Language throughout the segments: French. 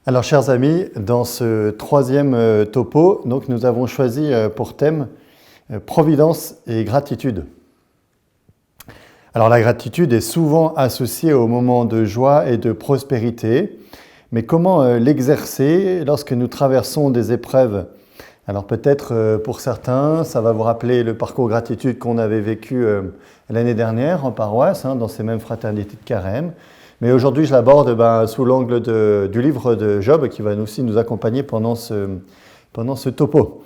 Alors, chers amis, dans ce troisième topo, donc, nous avons choisi pour thème providence et gratitude. Alors, la gratitude est souvent associée aux moments de joie et de prospérité, mais comment l'exercer lorsque nous traversons des épreuves? Alors, peut-être pour certains, ça va vous rappeler le parcours gratitude qu'on avait vécu l'année dernière en paroisse, dans ces mêmes fraternités de carême. Mais aujourd'hui, je l'aborde sous l'angle du livre de Job qui va aussi nous accompagner pendant ce topo.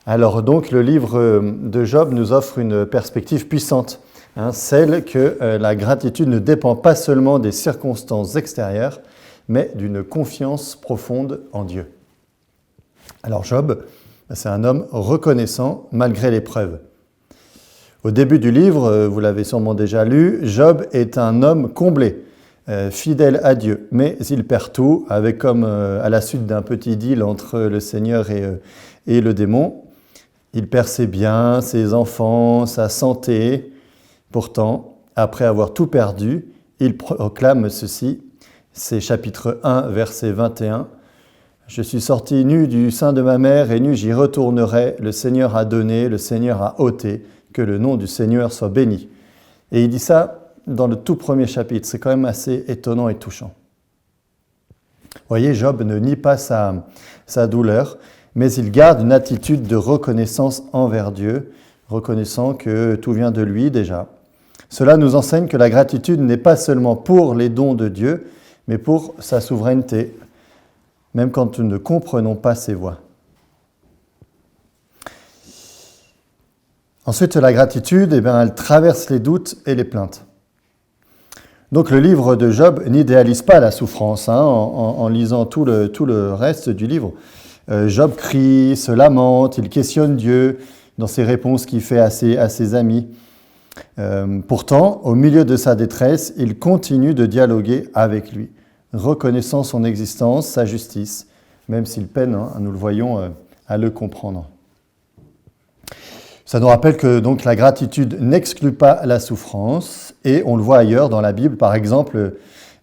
Alors donc, le livre de Job nous offre une perspective puissante, celle que la gratitude ne dépend pas seulement des circonstances extérieures, mais d'une confiance profonde en Dieu. Alors Job, c'est un homme reconnaissant malgré l'épreuve. Au début du livre, vous l'avez sûrement déjà lu, Job est un homme comblé, fidèle à Dieu, mais il perd tout, avec comme à la suite d'un petit deal entre le Seigneur et le démon. Il perd ses biens, ses enfants, sa santé. Pourtant, après avoir tout perdu, il proclame ceci, c'est chapitre 1, verset 21. « Je suis sorti nu du sein de ma mère et nu j'y retournerai. Le Seigneur a donné, le Seigneur a ôté. Que le nom du Seigneur soit béni. » Et il dit ça dans le tout premier chapitre. C'est quand même assez étonnant et touchant. Vous voyez, Job ne nie pas sa douleur, mais il garde une attitude de reconnaissance envers Dieu, reconnaissant que tout vient de lui déjà. Cela nous enseigne que la gratitude n'est pas seulement pour les dons de Dieu, mais pour sa souveraineté, même quand nous ne comprenons pas ses voies. Ensuite, la gratitude, elle traverse les doutes et les plaintes. Donc le livre de Job n'idéalise pas la souffrance. En lisant tout le reste du livre, Job crie, se lamente, il questionne Dieu dans ses réponses qu'il fait à ses amis. Pourtant, au milieu de sa détresse, il continue de dialoguer avec lui, reconnaissant son existence, sa justice, même s'il peine, nous le voyons, à le comprendre. Ça nous rappelle que donc, la gratitude n'exclut pas la souffrance, et on le voit ailleurs dans la Bible, par exemple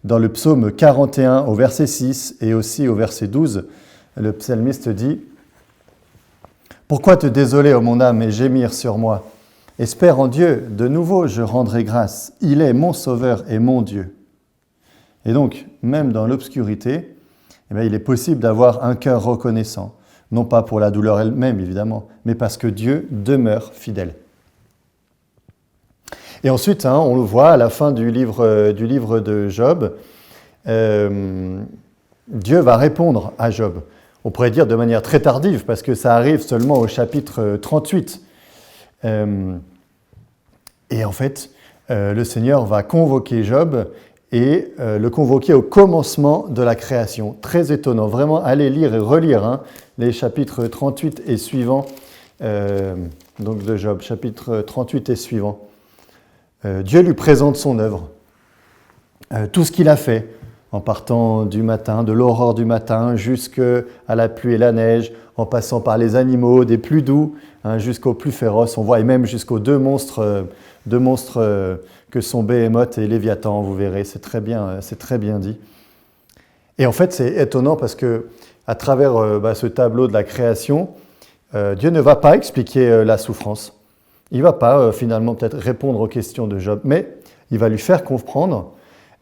dans le psaume 41 au verset 6 et aussi au verset 12, le psalmiste dit « Pourquoi te désoler, ô mon âme, et gémir sur moi? Espère en Dieu, de nouveau je rendrai grâce, il est mon sauveur et mon Dieu. » Et donc, même dans l'obscurité, il est possible d'avoir un cœur reconnaissant. Non pas pour la douleur elle-même, évidemment, mais parce que Dieu demeure fidèle. Et ensuite, on le voit à la fin du livre de Job, Dieu va répondre à Job. On pourrait dire de manière très tardive, parce que ça arrive seulement au chapitre 38. Et en fait, le Seigneur va convoquer Job et le convoquer au commencement de la création. Très étonnant, vraiment, allez lire et relire les chapitres 38 et suivants donc de Job, chapitre 38 et suivants. Dieu lui présente son œuvre, tout ce qu'il a fait, en partant du matin, de l'aurore du matin, jusqu'à la pluie et la neige, en passant par les animaux, des plus doux, jusqu'aux plus féroces, on voit, et même jusqu'aux deux monstres que sont Béhémoth et Léviathan, vous verrez, c'est très bien dit. Et en fait, c'est étonnant parce que à travers ce tableau de la création, Dieu ne va pas expliquer la souffrance. Il ne va pas finalement peut-être répondre aux questions de Job, mais il va lui faire comprendre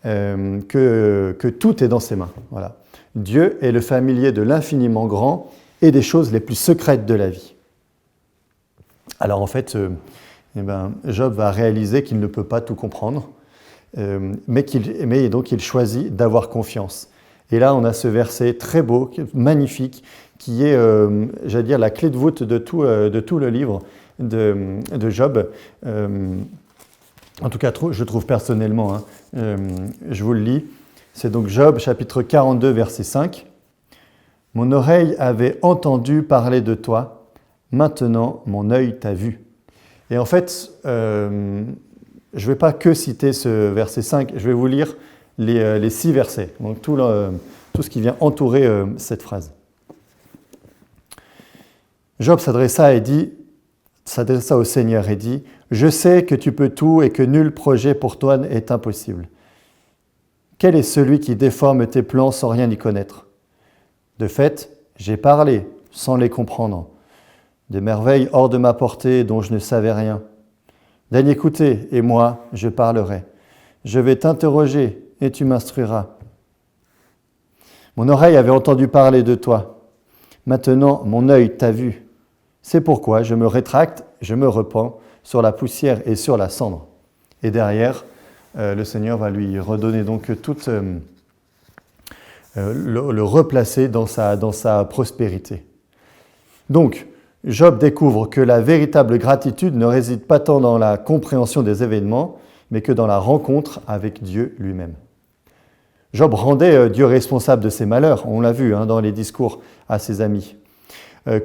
que tout est dans ses mains. Voilà. Dieu est le familier de l'infiniment grand et des choses les plus secrètes de la vie. Alors en fait, Job va réaliser qu'il ne peut pas tout comprendre, mais donc il choisit d'avoir confiance. Et là, on a ce verset très beau, magnifique, qui est, j'allais dire, la clé de voûte de tout le livre de Job. En tout cas, je trouve personnellement, je vous le lis. C'est donc Job, chapitre 42, verset 5. « Mon oreille avait entendu parler de toi, maintenant mon œil t'a vu. » Et en fait, je ne vais pas que citer ce verset 5, je vais vous lire les 6 versets, donc tout ce qui vient entourer cette phrase. Job s'adressa au Seigneur et dit « Je sais que tu peux tout et que nul projet pour toi n'est impossible. Quel est celui qui déforme tes plans sans rien y connaître? De fait, j'ai parlé sans les comprendre, des merveilles hors de ma portée dont je ne savais rien. Daigne écouter, et moi, je parlerai. Je vais t'interroger, et tu m'instruiras. Mon oreille avait entendu parler de toi. Maintenant, mon œil t'a vu. C'est pourquoi je me rétracte, je me repens sur la poussière et sur la cendre. Et derrière, le Seigneur va lui redonner donc tout, le replacer dans sa prospérité. Donc, Job découvre que la véritable gratitude ne réside pas tant dans la compréhension des événements, mais que dans la rencontre avec Dieu lui-même. Job rendait Dieu responsable de ses malheurs, on l'a vu dans les discours à ses amis.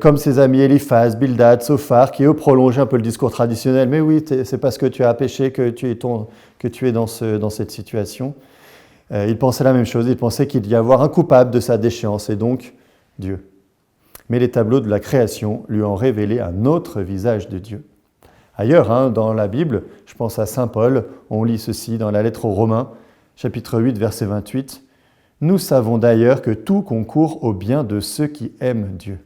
Comme ses amis Eliphaz, Bildad, Sophar, qui eux prolongeaient un peu le discours traditionnel. Mais oui, c'est parce que tu as péché que tu es dans cette situation. Ils pensaient la même chose, ils pensaient qu'il y avoir un coupable de sa déchéance, et donc Dieu. Mais les tableaux de la création lui ont révélé un autre visage de Dieu. Ailleurs, dans la Bible, je pense à saint Paul, on lit ceci dans la lettre aux Romains, chapitre 8, verset 28. « Nous savons d'ailleurs que tout concourt au bien de ceux qui aiment Dieu. »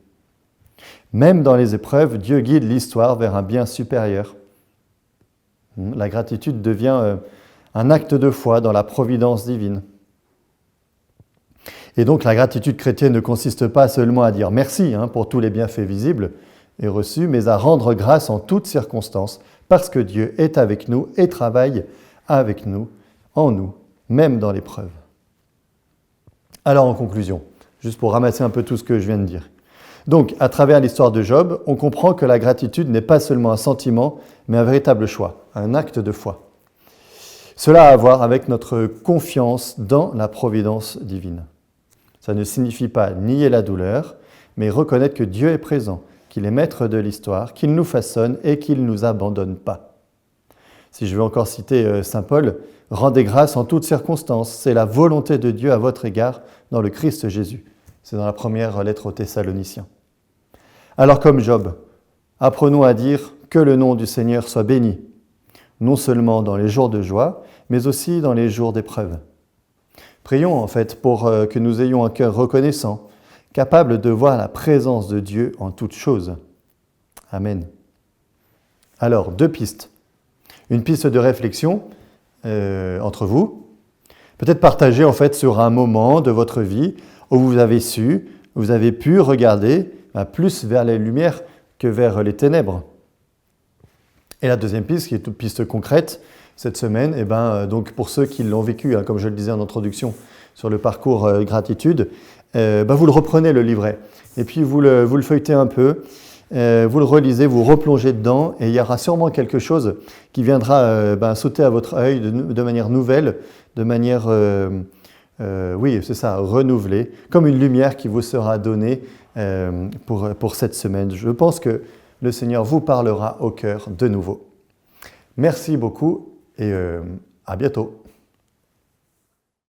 Même dans les épreuves, Dieu guide l'histoire vers un bien supérieur. La gratitude devient un acte de foi dans la providence divine. Et donc la gratitude chrétienne ne consiste pas seulement à dire merci pour tous les bienfaits visibles et reçus, mais à rendre grâce en toutes circonstances, parce que Dieu est avec nous et travaille avec nous, en nous, même dans l'épreuve. Alors en conclusion, juste pour ramasser un peu tout ce que je viens de dire. Donc, à travers l'histoire de Job, on comprend que la gratitude n'est pas seulement un sentiment, mais un véritable choix, un acte de foi. Cela a à voir avec notre confiance dans la providence divine. Ça ne signifie pas nier la douleur, mais reconnaître que Dieu est présent, qu'il est maître de l'histoire, qu'il nous façonne et qu'il ne nous abandonne pas. Si je veux encore citer saint Paul, « Rendez grâce en toutes circonstances, c'est la volonté de Dieu à votre égard dans le Christ Jésus. » C'est dans la première lettre aux Thessaloniciens. Alors comme Job, apprenons à dire que le nom du Seigneur soit béni, non seulement dans les jours de joie, mais aussi dans les jours d'épreuve. Prions en fait pour que nous ayons un cœur reconnaissant, capable de voir la présence de Dieu en toutes choses. Amen. Alors, 2 pistes. Une piste de réflexion entre vous, peut-être partager en fait sur un moment de votre vie où vous avez pu regarder plus vers les lumières que vers les ténèbres. Et la deuxième piste, qui est toute piste concrète, cette semaine, donc pour ceux qui l'ont vécu, comme je le disais en introduction, sur le parcours gratitude, vous le reprenez le livret. Et puis vous le feuilletez un peu, vous le relisez, vous replongez dedans, et il y aura sûrement quelque chose qui viendra sauter à votre œil de manière nouvelle, de manière... renouvelée, comme une lumière qui vous sera donnée pour cette semaine. Je pense que le Seigneur vous parlera au cœur de nouveau. Merci beaucoup et à bientôt.